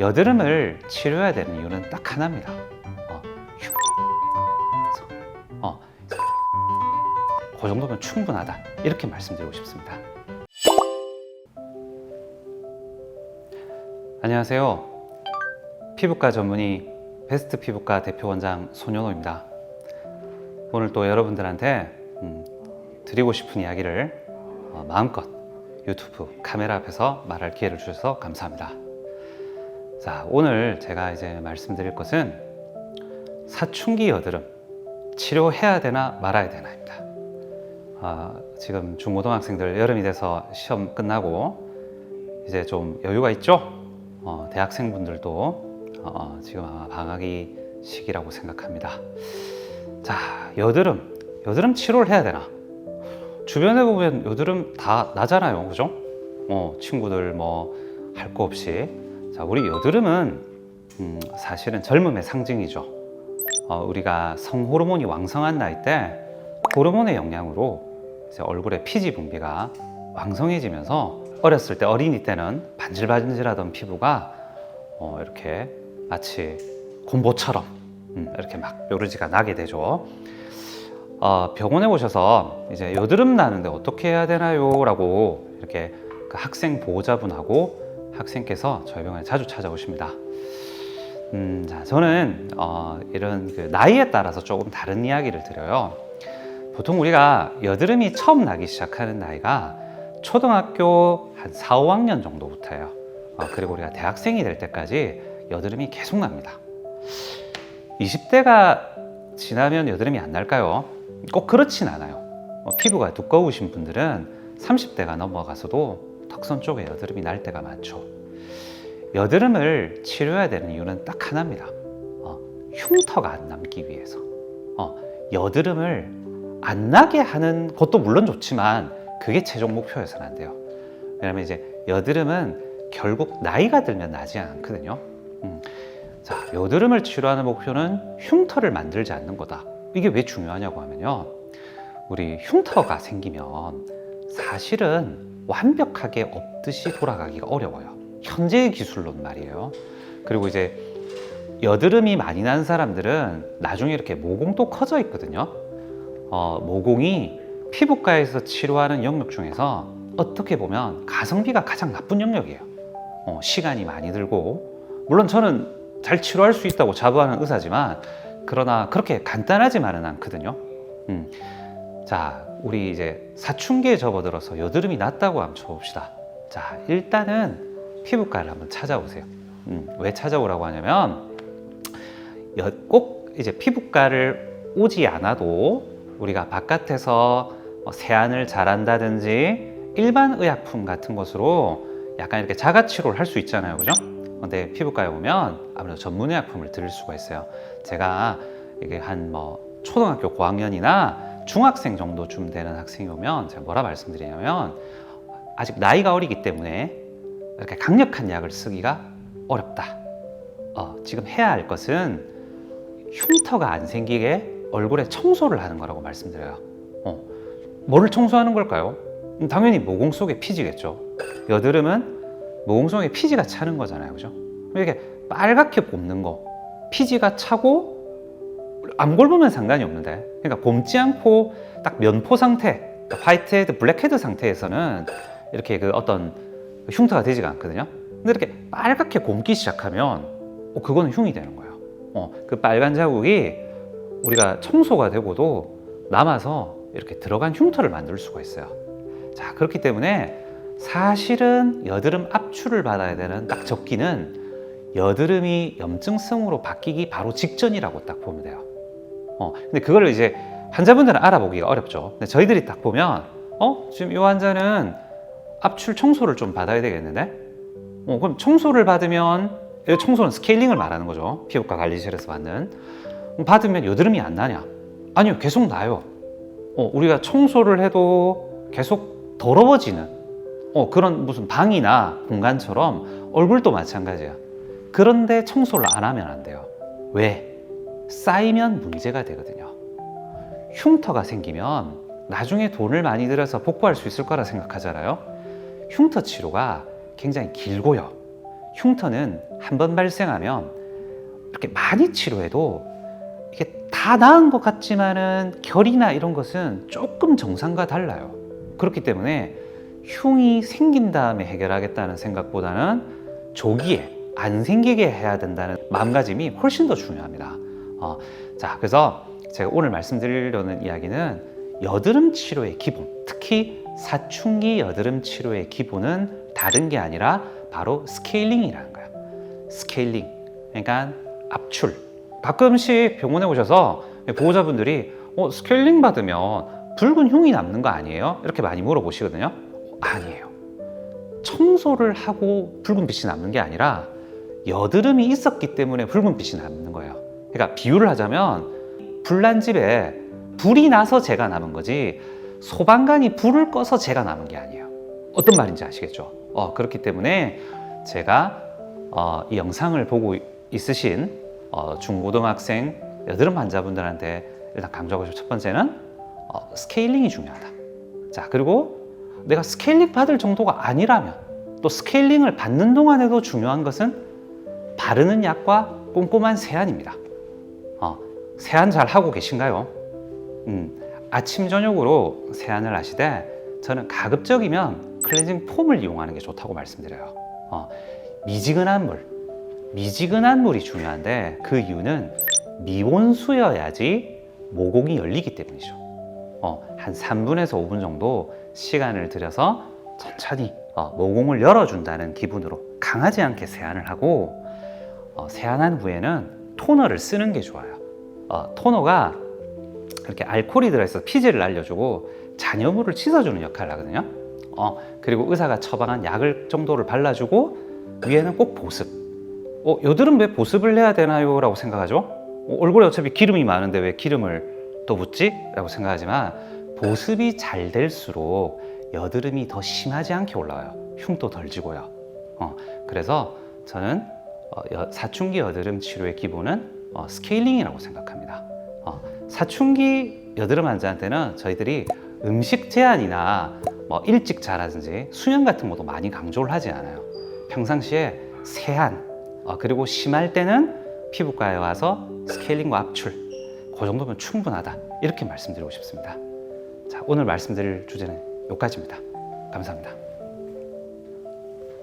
여드름을 치료해야 되는 이유는 딱 하나입니다. 그 정도면 충분하다, 이렇게 말씀드리고 싶습니다. 안녕하세요. 피부과 전문의 베스트 피부과 대표 원장 손현호입니다. 오늘 또 여러분들한테 드리고 싶은 이야기를 마음껏 유튜브 카메라 앞에서 말할 기회를 주셔서 감사합니다. 자, 오늘 제가 이제 말씀드릴 것은 사춘기 여드름 치료해야 되나 말아야 되나입니다. 지금 중고등학생들 여름이 돼서 시험 끝나고 이제 좀 여유가 있죠? 대학생분들도 지금 아마 방학이 시기라고 생각합니다. 자, 여드름 치료를 해야 되나? 주변에 보면 여드름 다 나잖아요, 그죠? 친구들 뭐 할 거 없이. 자, 우리 여드름은 사실은 젊음의 상징이죠. 우리가 성호르몬이 왕성한 나이 때 호르몬의 영향으로 이제 얼굴의 피지 분비가 왕성해지면서 어렸을 때, 어린이 때는 반질반질하던 피부가 이렇게 마치 곰보처럼 이렇게 막 뾰루지가 나게 되죠. 병원에 오셔서 이제 여드름 나는데 어떻게 해야 되나요? 라고 이렇게 그 학생 보호자분하고 학생께서 저희 병원에 자주 찾아오십니다. 자, 저는 이런 그 나이에 따라서 조금 다른 이야기를 드려요. 보통 우리가 여드름이 처음 나기 시작하는 나이가 초등학교 한 4, 5학년 정도부터예요. 그리고 우리가 대학생이 될 때까지 여드름이 계속 납니다. 20대가 지나면 여드름이 안 날까요? 꼭 그렇진 않아요. 피부가 두꺼우신 분들은 30대가 넘어가서도 턱선 쪽에 여드름이 날 때가 많죠. 여드름을 치료해야 되는 이유는 딱 하나입니다. 흉터가 안 남기 위해서. 여드름을 안 나게 하는 것도 물론 좋지만 그게 최종 목표여서는 안 돼요. 왜냐면 이제 여드름은 결국 나이가 들면 나지 않거든요. 자, 여드름을 치료하는 목표는 흉터를 만들지 않는 거다. 이게 왜 중요하냐고 하면요, 우리 흉터가 생기면 사실은 완벽하게 없듯이 돌아가기가 어려워요. 현재의 기술로는 말이에요. 그리고 이제 여드름이 많이 난 사람들은 나중에 이렇게 모공도 커져 있거든요. 모공이 피부과에서 치료하는 영역 중에서 어떻게 보면 가성비가 가장 나쁜 영역이에요. 시간이 많이 들고, 물론 저는 잘 치료할 수 있다고 자부하는 의사지만 그러나 그렇게 간단하지만은 않거든요. 자, 우리 이제 사춘기에 접어들어서 여드름이 났다고 한번 쳐봅시다. 자, 일단은 피부과를 한번 찾아오세요. 왜 찾아오라고 하냐면, 꼭 이제 피부과를 오지 않아도 우리가 바깥에서 세안을 잘한다든지 일반 의약품 같은 것으로 약간 이렇게 자가치료를 할 수 있잖아요, 그죠? 근데 피부과에 오면 아무래도 전문 의약품을 드릴 수가 있어요. 제가 이게 한 초등학교 고학년이나 중학생 정도쯤 되는 학생이 오면 제가 뭐라 말씀드리냐면, 아직 나이가 어리기 때문에 이렇게 강력한 약을 쓰기가 어렵다. 지금 해야 할 것은 흉터가 안 생기게 얼굴에 청소를 하는 거라고 말씀드려요. 뭐를 청소하는 걸까요? 당연히 모공 속의 피지겠죠. 여드름은 모공 속에 피지가 차는 거잖아요, 그죠? 이렇게 빨갛게 곱는 거, 피지가 차고 암골 보면 상관이 없는데, 그러니까 곰지 않고 딱 면포 상태, 화이트헤드, 블랙헤드 상태에서는 이렇게 그 어떤 흉터가 되지가 않거든요. 근데 이렇게 빨갛게 곰기 시작하면 그거는 흉이 되는 거예요. 그 빨간 자국이 우리가 청소가 되고도 남아서 이렇게 들어간 흉터를 만들 수가 있어요. 자, 그렇기 때문에 사실은 여드름 압출을 받아야 되는 딱 적기는 여드름이 염증성으로 바뀌기 바로 직전이라고 딱 보면 돼요. 근데 그걸 이제 환자분들은 알아보기가 어렵죠. 근데 저희들이 딱 보면 지금 이 환자는 압출 청소를 좀 받아야 되겠는데? 그럼 청소를 받으면, 청소는 스케일링을 말하는 거죠. 피부과 관리실에서 받는. 받으면 여드름이 안 나냐? 아니요, 계속 나요. 우리가 청소를 해도 계속 더러워지는 그런 무슨 방이나 공간처럼 얼굴도 마찬가지야. 그런데 청소를 안 하면 안 돼요. 왜? 쌓이면 문제가 되거든요. 흉터가 생기면 나중에 돈을 많이 들여서 복구할 수 있을 거라 생각하잖아요. 흉터 치료가 굉장히 길고요. 흉터는 한 번 발생하면 이렇게 많이 치료해도 이게 다 나은 것 같지만은 결이나 이런 것은 조금 정상과 달라요. 그렇기 때문에 흉이 생긴 다음에 해결하겠다는 생각보다는 조기에 안 생기게 해야 된다는 마음가짐이 훨씬 더 중요합니다. 자, 그래서 제가 오늘 말씀드리려는 이야기는 여드름 치료의 기본, 특히 사춘기 여드름 치료의 기본은 다른 게 아니라 바로 스케일링이라는 거예요. 스케일링, 그러니까 압출. 가끔씩 병원에 오셔서 보호자분들이 스케일링 받으면 붉은 흉이 남는 거 아니에요? 이렇게 많이 물어보시거든요. 아니에요. 청소를 하고 붉은 빛이 남는 게 아니라 여드름이 있었기 때문에 붉은 빛이 남는 거예요. 그러니까 비유를 하자면 불난 집에 불이 나서 재가 남은 거지 소방관이 불을 꺼서 재가 남은 게 아니에요. 어떤 말인지 아시겠죠? 그렇기 때문에 제가 이 영상을 보고 있으신 중고등학생 여드름 환자분들한테 일단 강조하고 싶은 첫 번째는 스케일링이 중요하다. 자, 그리고 내가 스케일링 받을 정도가 아니라면 또 스케일링을 받는 동안에도 중요한 것은 바르는 약과 꼼꼼한 세안입니다. 세안 잘 하고 계신가요? 아침 저녁으로 세안을 하시되 저는 가급적이면 클렌징 폼을 이용하는 게 좋다고 말씀드려요. 미지근한 물이 중요한데 그 이유는 미온수여야지 모공이 열리기 때문이죠. 한 3분에서 5분 정도 시간을 들여서 천천히 모공을 열어준다는 기분으로 강하지 않게 세안을 하고 세안한 후에는 토너를 쓰는 게 좋아요. 토너가 그렇게 알코올이 들어있어서 피지를 날려주고 잔여물을 씻어주는 역할을 하거든요. 그리고 의사가 처방한 약을 정도를 발라주고 위에는 꼭 보습. 여드름 왜 보습을 해야 되나요? 라고 생각하죠. 얼굴에 어차피 기름이 많은데 왜 기름을 또 붓지? 라고 생각하지만 보습이 잘 될수록 여드름이 더 심하지 않게 올라와요. 흉도 덜 지고요. 그래서 저는 사춘기 여드름 치료의 기본은 스케일링이라고 생각합니다. 사춘기 여드름 환자한테는 저희들이 음식 제한이나 일찍 자라든지 수면 같은 것도 많이 강조를 하지 않아요. 평상시에 세안, 그리고 심할 때는 피부과에 와서 스케일링과 압출, 그 정도면 충분하다. 이렇게 말씀드리고 싶습니다. 자, 오늘 말씀드릴 주제는 여기까지입니다. 감사합니다.